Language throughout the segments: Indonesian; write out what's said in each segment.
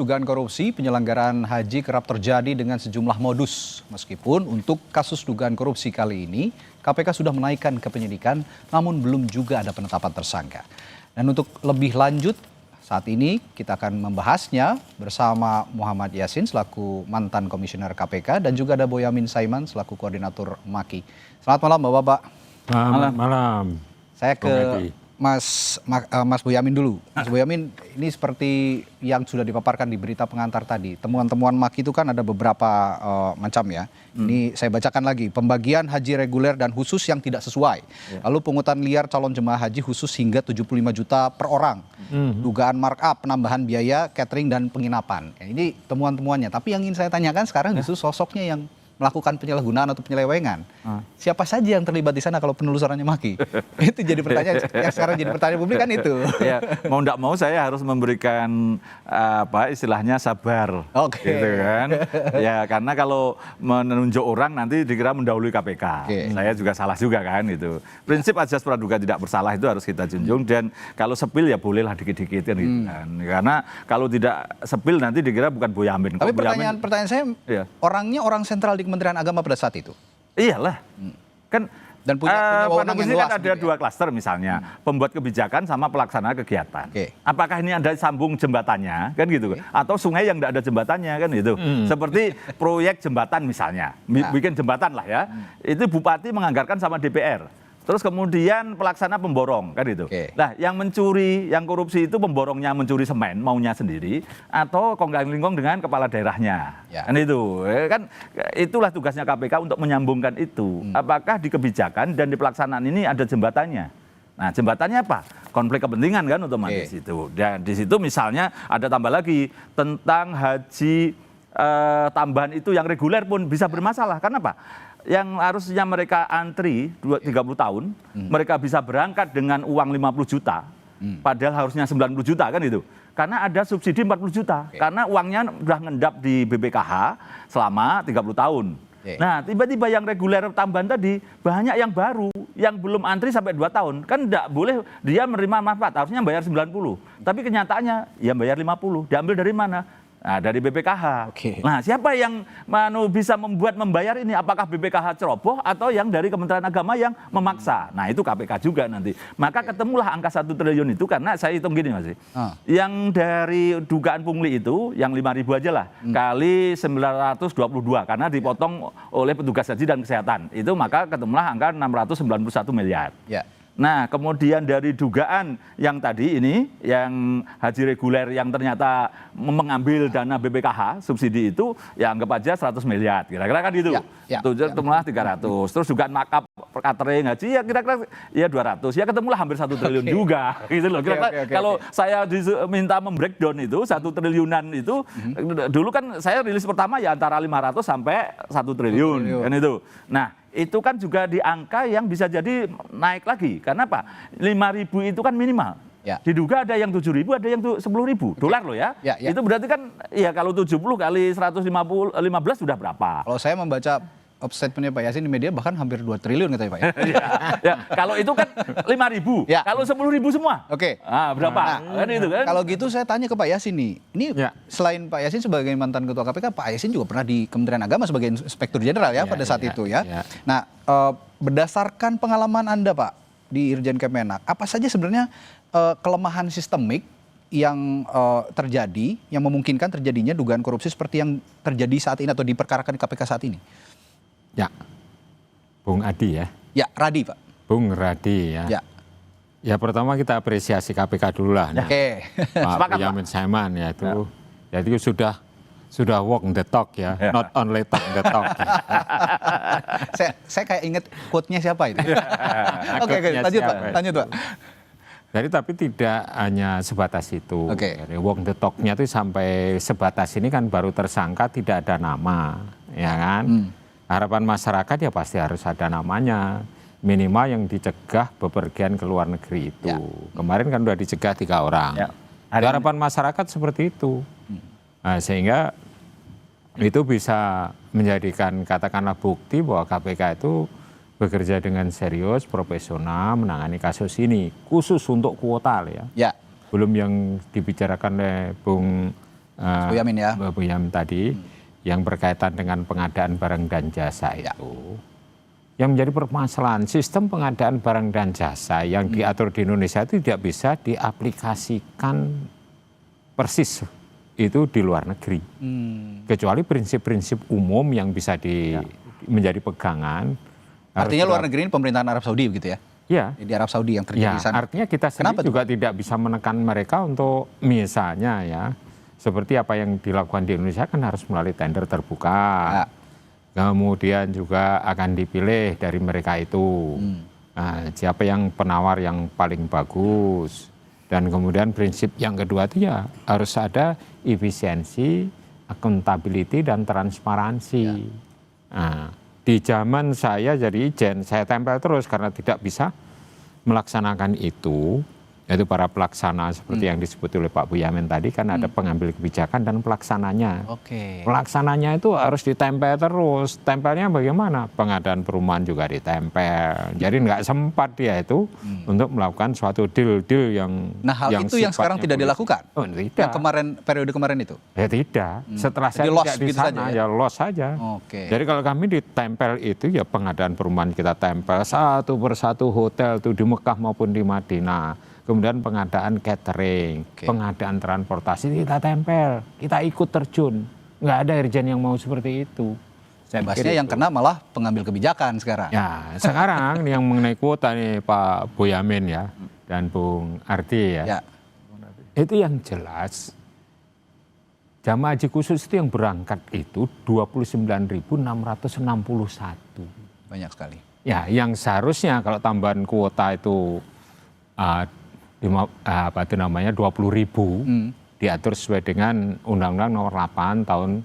Dugaan korupsi penyelenggaraan haji kerap terjadi dengan sejumlah modus. Meskipun untuk kasus dugaan korupsi kali ini, KPK sudah menaikkan ke penyidikan, namun belum juga ada penetapan tersangka. Dan untuk lebih lanjut, saat ini kita akan membahasnya bersama Muhammad Yasin selaku mantan komisioner KPK dan juga ada Boyamin Saiman selaku koordinator MAKI. Selamat malam Bapak-Bapak. Selamat malam. Saya ke Mas Boyamin dulu. Mas Boyamin, ini seperti yang sudah dipaparkan di berita pengantar tadi. Temuan-temuan MAKI itu kan ada beberapa macam ya. Ini saya bacakan lagi. Pembagian haji reguler dan khusus yang tidak sesuai. Lalu pungutan liar calon jemaah haji khusus hingga 75 juta per orang. Dugaan markup, penambahan biaya, catering dan penginapan. Ini temuan-temuannya. Tapi yang ingin saya tanyakan sekarang justru sosoknya yang melakukan penyalahgunaan atau penyelewengan. Siapa saja yang terlibat di sana kalau penelusurannya MAKI? Itu jadi pertanyaan yang sekarang jadi pertanyaan publik kan itu. Ya, mau tidak mau saya harus memberikan istilahnya sabar. Gitu kan. Ya, karena kalau menunjuk orang nanti dikira mendahului KPK. Saya juga salah juga kan itu. Prinsip azas praduga tidak bersalah itu harus kita junjung dan kalau sepil ya bolehlah dikit-dikit kan gitu kan. Karena kalau tidak sepil nanti dikira bukan Boyamin. Tapi pertanyaan saya, orangnya orang sentral di Kementerian Agama pada saat itu? Iyalah, kan dan punya wewenang yang luas. Kan ada dua klaster misalnya, pembuat kebijakan sama pelaksana kegiatan. Apakah ini ada sambung jembatannya, kan gitu? Atau sungai yang tidak ada jembatannya, kan gitu? Seperti proyek jembatan misalnya, bikin jembatan lah ya. Itu bupati menganggarkan sama DPR. Terus kemudian pelaksana pemborong, kan itu. Nah, yang mencuri, yang korupsi itu pemborongnya mencuri semen, maunya sendiri, atau konggang-lingkong dengan kepala daerahnya. Kan itu. Kan itulah tugasnya KPK untuk menyambungkan itu. Apakah di kebijakan dan di pelaksanaan ini ada jembatannya? Nah, jembatannya apa? Konflik kepentingan kan otomatis itu. Dan di situ misalnya ada tambah lagi tentang haji tambahan itu yang reguler pun bisa bermasalah. Karena apa? Yang harusnya mereka antri 30 tahun, mereka bisa berangkat dengan uang 50 juta, padahal harusnya 90 juta kan itu. Karena ada subsidi 40 juta, karena uangnya sudah ngendap di BPKH selama 30 tahun. Nah, tiba-tiba yang reguler tambahan tadi, banyak yang baru, yang belum antri sampai 2 tahun. Kan tidak boleh dia menerima manfaat, harusnya bayar 90. Tapi kenyataannya, ya bayar 50. Diambil dari mana? Nah, dari BPKH. Nah, siapa yang bisa membayar ini? Apakah BPKH ceroboh atau yang dari Kementerian Agama yang memaksa? Nah, itu KPK juga nanti. Maka ketemulah angka 1 triliun itu karena saya hitung gini Mas. Yang dari dugaan pungli itu yang 5.000 aja lah kali 922 karena dipotong oleh petugas haji dan kesehatan. Itu maka ketemulah angka 691 miliar. Nah, kemudian dari dugaan yang tadi ini, yang haji reguler yang ternyata mengambil dana BPKH, subsidi itu, ya anggap aja 100 miliar, kira-kira kan gitu. Ketemulah 300. Terus juga markup catering haji, ya kira-kira ya 200. Ya ketemulah hampir 1 triliun juga. Gitu loh. Kira-kira kalau saya minta membreakdown itu, 1 triliunan itu, dulu kan saya rilis pertama ya antara 500 sampai 1 triliun. Kan itu. Nah, itu kan juga di angka yang bisa jadi naik lagi. Karena apa? 5.000 itu kan minimal. Diduga ada yang 7.000, ada yang 10.000 dolar loh ya. Itu berarti kan ya kalau 70 kali 115 sudah berapa? Kalau saya membaca statementnya Pak Yasin di media bahkan hampir 2 triliun katanya Pak ya. Kalau itu kan 5.000, kalau 10.000 semua. Berapa? Kan itu kan? Kalau gitu saya tanya ke Pak Yasin nih. Ini selain Pak Yasin sebagai mantan ketua KPK, Pak Yasin juga pernah di Kementerian Agama sebagai inspektur jenderal ya pada saat itu ya. Nah, berdasarkan pengalaman Anda Pak di Irjen Kemenak, apa saja sebenarnya kelemahan sistemik yang terjadi, yang memungkinkan terjadinya dugaan korupsi seperti yang terjadi saat ini atau diperkarakan di KPK saat ini? Ya, Bung Adi ya. Ya, Radi Pak. Bung Radi ya. Ya pertama kita apresiasi KPK dulu lah. Pak Boyamin Saiman ya itu. Jadi sudah walk the talk ya, not only talk the talk. Saya kayak inget quote-nya siapa itu. Lanjut Pak. Jadi tapi tidak hanya sebatas itu. Jadi walk the talk-nya itu sampai sebatas ini kan baru tersangka tidak ada nama, ya kan? Harapan masyarakat ya pasti harus ada namanya. Minimal yang dicegah bepergian ke luar negeri itu. Kemarin kan sudah dicegah 3 orang. Harapan masyarakat seperti itu. Nah, sehingga itu bisa menjadikan katakanlah bukti bahwa KPK itu bekerja dengan serius, profesional menangani kasus ini. Khusus untuk kuota ya. Belum yang dibicarakan oleh Bung Boyamin ya. Boyamin tadi yang berkaitan dengan pengadaan barang dan jasa itu. Yang menjadi permasalahan sistem pengadaan barang dan jasa yang diatur di Indonesia itu tidak bisa diaplikasikan persis itu di luar negeri. Kecuali prinsip-prinsip umum yang bisa menjadi pegangan. Artinya luar negeri ini pemerintahan Arab Saudi begitu ya? Iya. Di Arab Saudi yang terjadi di sana. Artinya kita sendiri juga tidak bisa menekan mereka untuk misalnya ya, seperti apa yang dilakukan di Indonesia kan harus melalui tender terbuka. Ya. Kemudian juga akan dipilih dari mereka itu. Nah, siapa yang penawar yang paling bagus. Dan kemudian prinsip yang kedua itu ya harus ada efisiensi, accountability, dan transparansi. Ya. Nah, di zaman saya jadi ijen, saya tempel terus karena tidak bisa melaksanakan itu. Yaitu para pelaksana seperti yang disebut oleh Pak Boyamin tadi kan ada pengambil kebijakan dan pelaksananya. Pelaksananya itu harus ditempel terus. Tempelnya bagaimana? Pengadaan perumahan juga ditempel. Jadi nggak sempat dia itu untuk melakukan suatu deal-deal yang itu yang sekarang tidak dilakukan? Oh, tidak. Yang periode kemarin itu? Ya tidak. Setelah saya tidak di sana ya loss saja. Jadi kalau kami ditempel itu ya pengadaan perumahan kita tempel satu persatu hotel tuh di Mekah maupun di Madinah. Kemudian pengadaan catering, pengadaan transportasi kita tempel, kita ikut terjun. Nggak ada irjen yang mau seperti itu. Bahasanya yang kena malah pengambil kebijakan sekarang. Ya, sekarang yang mengenai kuota nih Pak Boyamin ya, dan Bung Ardi ya. Itu yang jelas, jamaah haji khusus itu yang berangkat itu 29.661. Banyak sekali. Ya, yang seharusnya kalau tambahan kuota itu 20.000 diatur sesuai dengan Undang-Undang Nomor 8 Tahun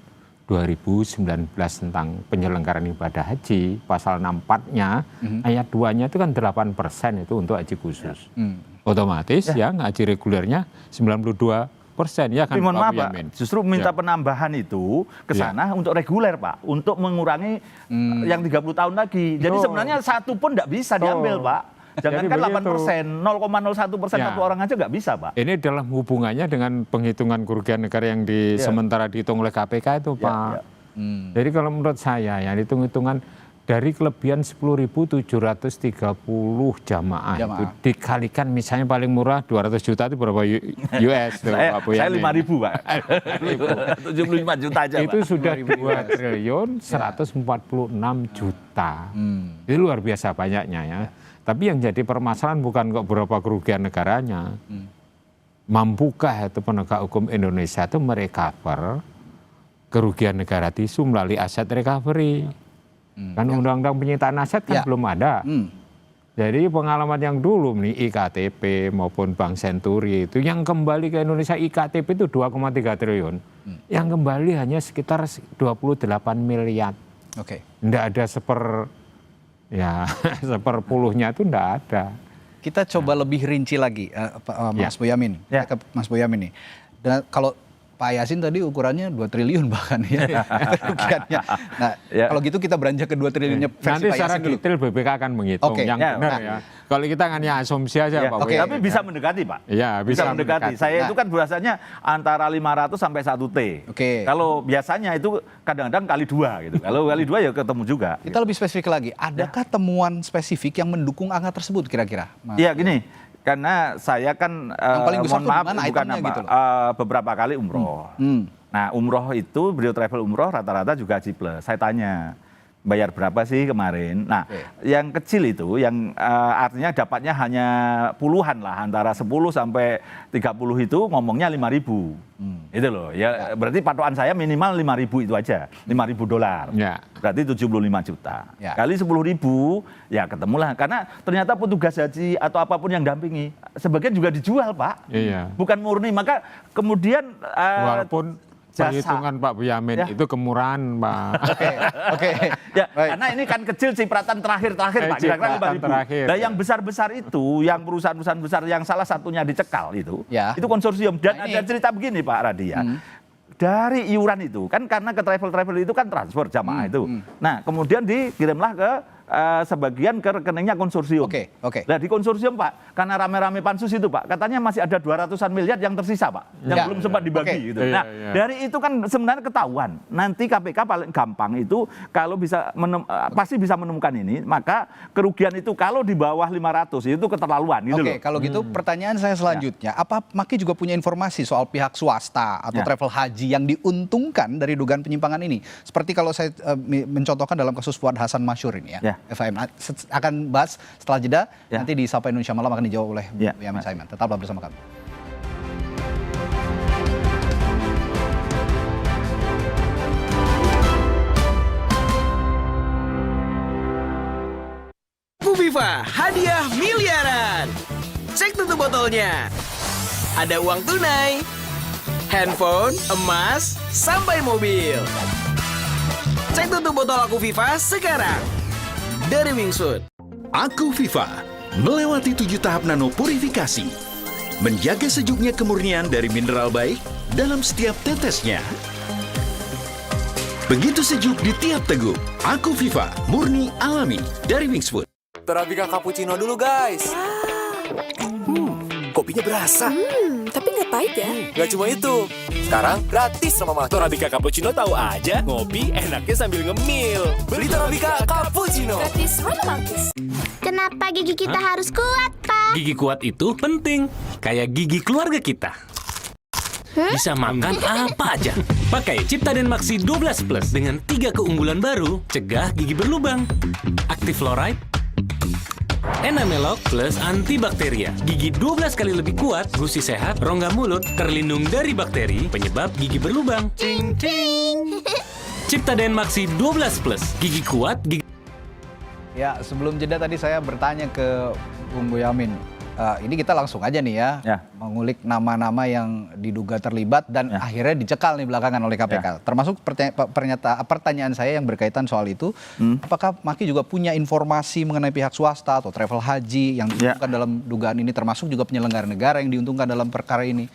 2019 tentang penyelenggaraan ibadah haji, pasal 64-nya ayat 2-nya itu kan 8% itu untuk haji khusus. Otomatis ya haji regulernya 92% ya kan. Mohon maaf Pak, justru minta penambahan itu ke sana untuk reguler Pak, untuk mengurangi yang 30 tahun lagi. Jadi sebenarnya satu pun tidak bisa diambil Pak. Jangankan 8%, 0,01% satu orang aja nggak bisa, Pak. Ini dalam hubungannya dengan penghitungan kerugian negara yang sementara dihitung oleh KPK itu, Pak. Jadi kalau menurut saya ya hitung-hitungan dari kelebihan 10.730 jamaah itu dikalikan misalnya paling murah 200 juta itu berapa US tuh, Pak Saya Boyamin? 5.000, Pak. 75 juta aja, itu Pak. Sudah 2 triliun 146 juta. Itu luar biasa banyaknya ya. Tapi yang jadi permasalahan bukan kok berapa kerugian negaranya. Mampukah itu penegak hukum Indonesia itu merecover kerugian negara tisu melalui aset recovery. Kan undang-undang penyitaan aset kan belum ada. Jadi pengalaman yang dulu nih IKTP maupun Bank Senturi itu yang kembali ke Indonesia IKTP itu 2,3 triliun. Yang kembali hanya sekitar 28 miliar. Nggak ada seperpuluhnya itu enggak ada. Kita coba lebih rinci lagi, Mas Boyamin. Ke Mas Boyamin nih. Dan kalau Pak Yasin tadi ukurannya 2 triliun bahkan ya kerugiannya. Nah, kalau gitu kita beranjak ke 2 triliunnya versi nanti Pak Yasin dulu. Nanti secara detail BPK akan menghitung yang benar ya. Kalau kita hanya asumsi aja Pak. Tapi bisa mendekati Pak. Iya, bisa mendekati. Saya itu kan biasanya antara 500 sampai 1 T. Kalau biasanya itu kadang-kadang kali 2 gitu. Kalau kali 2 ya ketemu juga. Kita lebih spesifik lagi. Adakah temuan spesifik yang mendukung angka tersebut kira-kira? Iya gini. Karena saya kan mohon maaf bukan apa gitu beberapa kali umroh. Nah umroh itu beliau travel umroh rata-rata juga haji plus. Saya tanya bayar berapa sih kemarin? Nah yang kecil itu yang artinya dapatnya hanya puluhan lah antara 10 sampai 30 itu ngomongnya 5.000. Itu loh ya berarti patokan saya minimal 5.000 itu aja. $5.000. Berarti 75 juta. Kali 10.000 ya ketemulah karena ternyata petugas haji atau apapun yang dampingi sebagian juga dijual Pak. Bukan murni maka kemudian walaupun perhitungan Pak Boyamin itu kemurahan Pak. Karena ini kan kecil cipratan terakhir Pak kira-kira 5.000. Nah yang besar-besar itu yang perusahaan-perusahaan besar yang salah satunya dicekal itu konsorsium dan ada cerita begini Pak Radia. Dari iuran itu kan karena ke travel itu kan transfer jamaah itu. Nah kemudian dikirimlah ke sebagian ke rekeningnya konsorsium. Oke. Nah di konsorsium Pak, karena rame-rame pansus itu Pak, katanya masih ada 200-an miliar yang tersisa Pak, yang belum sempat dibagi gitu. Nah dari itu kan sebenarnya ketahuan. Nanti KPK paling gampang itu kalau bisa pasti bisa menemukan ini, maka kerugian itu kalau di bawah 500 itu keterlaluan gitu loh. Oke, kalau gitu pertanyaan saya selanjutnya, apa Maki juga punya informasi soal pihak swasta atau travel haji yang diuntungkan dari dugaan penyimpangan ini? Seperti kalau saya mencontohkan dalam kasus Fuad Hasan Masyhur ini ya. FHM akan bahas setelah jeda, nanti di Sapa Indonesia Malam akan dijawab oleh Yamin Saiman. Tetaplah bersama kami. Viva, hadiah miliaran. Cek tutup botolnya. Ada uang tunai, handphone, emas, sampai mobil. Cek tutup botol Aku Viva sekarang. Dari Wingsuit. Aku Viva melewati 7 tahap nano purifikasi, menjaga sejuknya kemurnian dari mineral baik dalam setiap tetesnya. Begitu sejuk di tiap teguk. Aku Viva murni alami dari Wingsuit. Torabika cappuccino dulu guys. Kopinya berasa. Tapi nggak pahit ya? Nggak cuma itu. Sekarang gratis sama Maki. Torabika cappuccino tahu aja. Ngopi enaknya sambil ngemil. Beli Torabika cappuccino. Gratis mana Mangkis? Kenapa gigi kita harus kuat, Pak? Gigi kuat itu penting, kayak gigi keluarga kita. Bisa makan apa aja. Pakai Ciptaden Maxi 12 Plus dengan 3 keunggulan baru, cegah gigi berlubang. Active Fluoride, Enamelok plus antibakteria. Gigi 12 kali lebih kuat, gusi sehat, rongga mulut, terlindung dari bakteri, penyebab gigi berlubang. Cing cing. Ciptaden Maxi 12 Plus, gigi kuat, gigi... Ya, sebelum jeda tadi saya bertanya ke Bung Boyamin. Ini kita langsung aja nih ya, mengulik nama-nama yang diduga terlibat dan akhirnya dicekal nih belakangan oleh KPK. Termasuk pertanyaan saya yang berkaitan soal itu, apakah Maki juga punya informasi mengenai pihak swasta atau travel haji yang diuntungkan dalam dugaan ini, termasuk juga penyelenggara negara yang diuntungkan dalam perkara ini?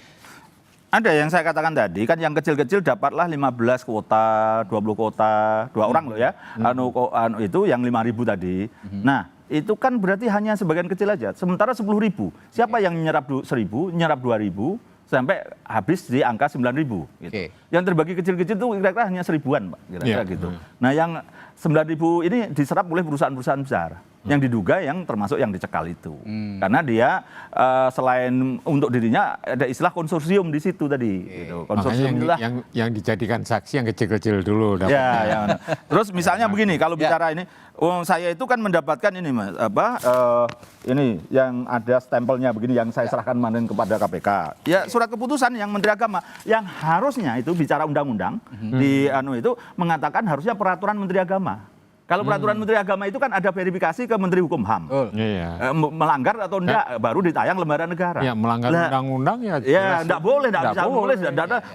Ada yang saya katakan tadi, kan yang kecil-kecil dapatlah 15 kuota, 20 kuota, 2 orang loh ya, itu yang 5.000 tadi. Nah, itu kan berarti hanya sebagian kecil aja. Sementara 10.000. Siapa yang nyerap 1.000, nyerap 2.000 sampai habis di angka 9.000 gitu. Yang terbagi kecil-kecil itu kira-kira hanya 1.000-an, Pak, kira-kira gitu. Nah, yang 9.000 ini diserap oleh perusahaan-perusahaan besar. Yang diduga yang termasuk yang dicekal itu. Karena dia selain untuk dirinya ada istilah konsorsium di situ tadi. Gitu. Konsorsium inilah yang dijadikan saksi yang kecil-kecil dulu. Ya. Terus misalnya begini, kalau bicara ini, saya itu kan mendapatkan ini Mas, ini yang ada stempelnya begini yang saya serahkan kemarin kepada KPK. Ya surat keputusan yang Menteri Agama yang harusnya itu bicara undang-undang di itu mengatakan harusnya peraturan Menteri Agama. Kalau peraturan Menteri Agama itu kan ada verifikasi ke Menteri Hukum HAM. Melanggar atau enggak baru ditayang lembaga negara. Ya, melanggar undang-undang ya. Ya, enggak boleh, enggak bisa boleh.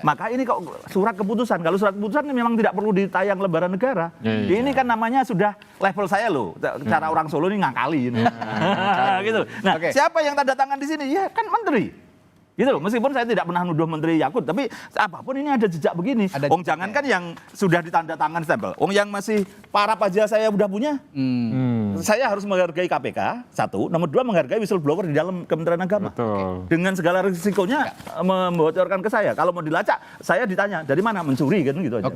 Maka ini kok surat keputusan. Kalau surat keputusan ini memang tidak perlu ditayang lembaga negara. Ini kan namanya sudah level saya loh. Cara orang Solo ini ngakali ini. Gitu. Nah, siapa yang tanda tangan di sini? Ya kan Menteri. Gitu loh, meskipun saya tidak pernah nuduh Menteri Yakut, tapi apapun ini ada jejak begini. Jangan kan yang sudah ditanda tangan stempel. Yang masih parap aja saya udah punya. Saya harus menghargai KPK, satu. Nomor dua, menghargai whistleblower di dalam Kementerian Agama. Dengan segala risikonya membocorkan ke saya. Kalau mau dilacak, saya ditanya, dari mana? Mencuri kan gitu aja.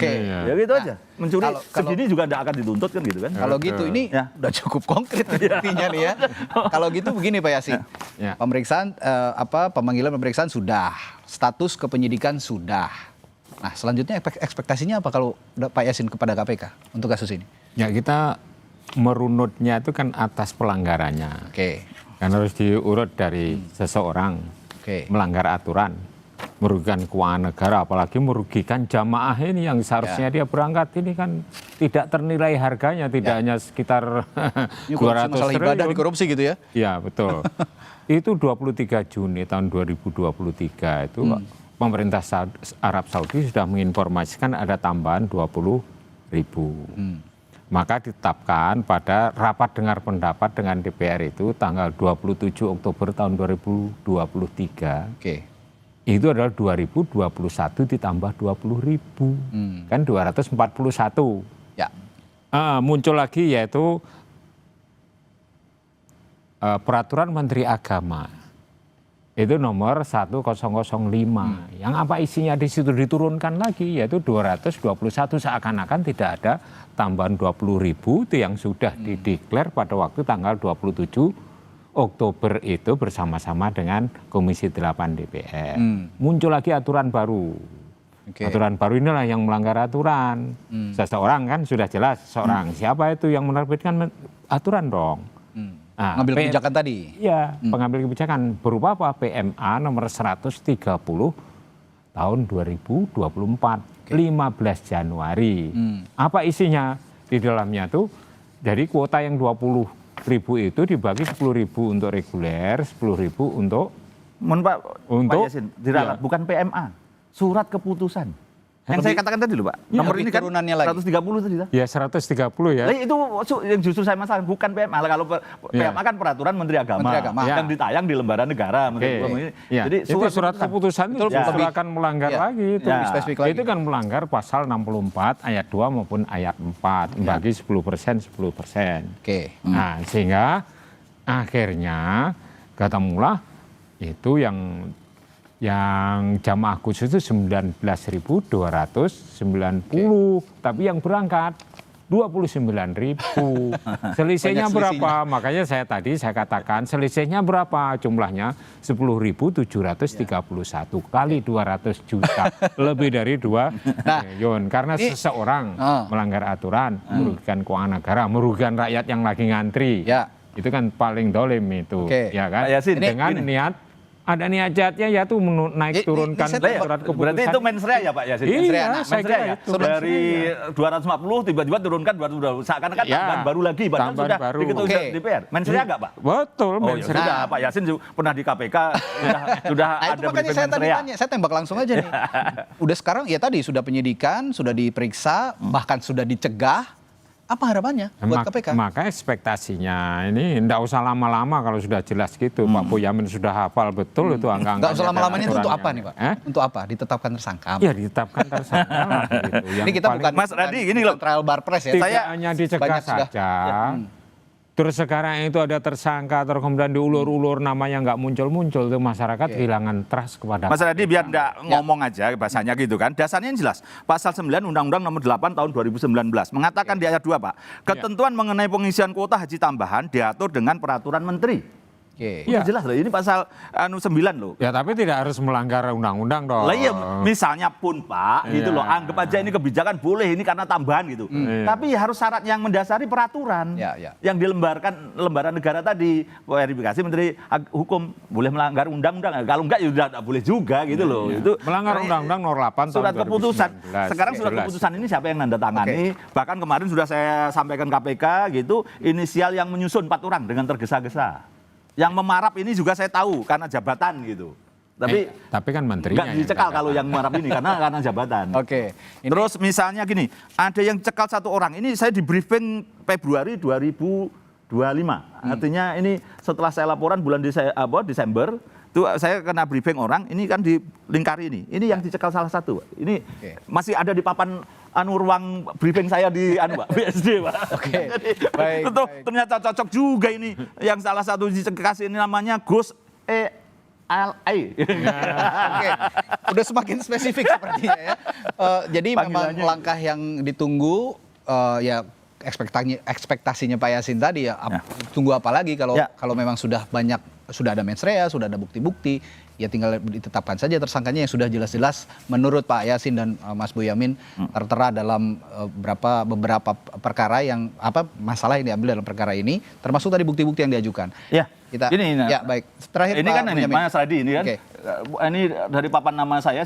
Ya gitu aja. Mencuri segini juga tidak akan dituntut kan gitu kan. Kalau gitu ini udah cukup konkret intinya nih ya. Kalau gitu begini Pak Yasin. Pemeriksaan pemanggilan pemeriksaan sudah, status kepenyidikan sudah. Nah, selanjutnya ekspektasinya apa kalau Pak Yasin kepada KPK untuk kasus ini? Ya, kita merunutnya itu kan atas pelanggarannya. Kan harus diurut dari seseorang melanggar aturan, merugikan keuangan negara, apalagi merugikan jamaah ini yang seharusnya dia berangkat ini kan tidak ternilai harganya, tidak hanya sekitar 200 masalah ibadah triliun. dikorupsi gitu ya? Iya, betul. Itu 23 Juni tahun 2023 itu pemerintah Arab Saudi sudah menginformasikan ada tambahan 20.000. Maka ditetapkan pada rapat dengar pendapat dengan DPR itu tanggal 27 Oktober tahun 2023. Itu adalah 2021 ditambah 20.000. Kan 241. Muncul lagi yaitu peraturan Menteri Agama itu nomor 1005 yang apa isinya di situ diturunkan lagi yaitu 221 seakan-akan tidak ada tambahan 20.000 itu yang sudah dideklar pada waktu tanggal 27 Oktober itu bersama-sama dengan Komisi 8 DPR. Muncul lagi aturan baru. Aturan baru inilah yang melanggar aturan. Seseorang kan sudah jelas seorang. Siapa itu yang menerbitkan aturan dong? Nah, Ngambil kebijakan tadi? Iya, pengambil kebijakan berupa apa? PMA nomor 130 tahun 2024, 15 Januari. Apa isinya? Di dalamnya tuh, jadi kuota yang 20.000 itu dibagi 10.000 untuk reguler, 10.000 untuk... Pak Yasin, bukan PMA, surat keputusan. Yang saya katakan tadi loh Pak, nomor ini kan 130 tadi. Ya 130 ya. Itu yang justru saya masalah, bukan PMA. Kalau PMA kan peraturan Menteri Agama. Yang ditayang di lembaran negara. Jadi surat keputusan itu akan melanggar lagi. Itu kan melanggar pasal 64 ayat 2 maupun ayat 4. Bagi 10%. Nah sehingga akhirnya katakanlah itu yang jamaah khusus itu 19.290, tapi yang berangkat 29.000. Selisihnya berapa? Makanya saya katakan selisihnya berapa? Jumlahnya 10.731 kali 200 juta, lebih dari 2 triliun. Karena seseorang melanggar aturan, merugikan keuangan negara, merugikan rakyat yang lagi ngantri. Itu kan paling dolim itu, ya kan? Dengan niat ada niat jahatnya ya tuh naik turunkan surat keputusan. Berarti itu mensrea ya Pak Yasin? Iya, saya kira itu. Dari 250 tiba-tiba turunkan 220. Seakan-akan tambahan baru lagi, padahal sudah diketuai DPR. Mensrea nggak Pak? Betul, mensrea. Sudah, Pak Yasin pernah di KPK, sudah ada itu makanya saya tadi tanya, saya tembak langsung aja nih. Udah sekarang ya tadi sudah penyidikan, sudah diperiksa, bahkan sudah dicegah. Apa harapannya buat KPK? Maka ekspektasinya ini enggak usah lama-lama kalau sudah jelas gitu. Pak Boyamin sudah hafal betul itu angka-angka. Enggak usah lama-lama ini untuk apa nih Pak? Untuk apa? Ditetapkan tersangka? Iya ditetapkan tersangka lah, gitu. Ini kita bukan Mas Radi ini loh trial bar press ya. Saya hanya dicegah saja. Terus sekarang itu ada tersangka, terus kemudian diulur-ulur namanya nggak muncul-muncul, itu masyarakat kehilangan trust kepada Mas Radi biar nggak ngomong aja bahasanya gitu kan. Dasarnya yang jelas, pasal 9 Undang-Undang nomor 8 tahun 2019 mengatakan di ayat 2 Pak, ketentuan mengenai pengisian kuota haji tambahan diatur dengan peraturan menteri. Udah jelas loh, ini pasal 9 loh. Ya tapi tidak harus melanggar undang-undang dong. Lah iya, misalnya pun Pak, gitu loh, anggap aja ini kebijakan boleh ini karena tambahan gitu. Tapi harus syarat yang mendasari peraturan. Yang dilembarkan lembaran negara tadi, verifikasi Menteri Hukum boleh melanggar undang-undang. Kalau enggak ya udah enggak boleh juga gitu loh. Itu melanggar undang-undang nomor 8 surat keputusan. Sekarang surat keputusan ini siapa yang nandatangani? Bahkan kemarin sudah saya sampaikan KPK gitu, inisial yang menyusun 4 orang dengan tergesa-gesa. Yang memarap ini juga saya tahu karena jabatan gitu. Tapi kan menterinya nggak dicekal kalau yang memarap ini karena jabatan. Terus misalnya gini, ada yang cekal 1 orang. Ini saya di briefing Februari 2025. Artinya ini setelah saya laporan bulan Desember, itu saya kena briefing orang. Ini kan di Lingkari ini. Ini yang dicekal salah satu. Ini masih ada di papan ruang briefing saya di BSD Pak. Baik. Ternyata cocok juga ini. Yang salah satu dikasih ini namanya Gus LA. Udah semakin spesifik sepertinya ya. Jadi memang langkah yang ditunggu ya ekspektasinya Pak Yasin tadi ya. Tunggu apa lagi kalau memang sudah ada mensrea, sudah ada bukti-bukti, ya tinggal ditetapkan saja tersangkanya yang sudah jelas-jelas menurut Pak Yasin dan Mas Boyamin tertera dalam beberapa perkara yang masalah yang diambil dalam perkara ini, termasuk tadi bukti-bukti yang diajukan. Baik. Terakhir ini Pak kan ini Mas Radi ini kan. Ini dari papan nama saya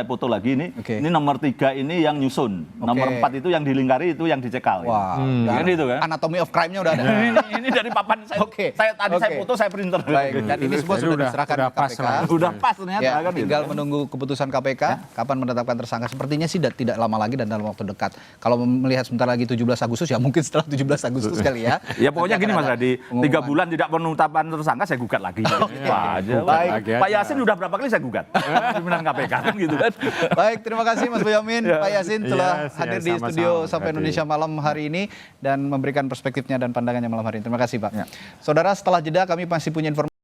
foto lagi ini. Ini nomor 3 ini yang nyusun. Nomor 4 itu yang dilingkari, itu yang dicekal. Wah, itu kan. Anatomy of crime-nya udah ada. Ini dari papan saya. Saya foto, saya printer. Baik. Dan ini semua sudah diserahkan ke KPK. Sudah pas ternyata kan. Tinggal menunggu keputusan KPK kapan menetapkan tersangka. Sepertinya sih tidak lama lagi dan dalam waktu dekat. Kalau melihat sebentar lagi 17 Agustus ya mungkin setelah 17 Agustus kali ya. Ya pokoknya gini Mas Radi, 3 bulan tidak menuntaskan penetapan tersangka saya gugat lagi. Wah, aja. Baik. Pak Yasin udah berapa kali saya gugat? Pimpinan KPK kan gitu kan. Baik, terima kasih Mas Boyamin, Pak Yasin telah hadir di sama-sama. studio Sapa Indonesia malam hari ini dan memberikan perspektifnya dan pandangannya malam hari ini. Terima kasih Pak. Saudara, setelah jeda kami masih punya informasi.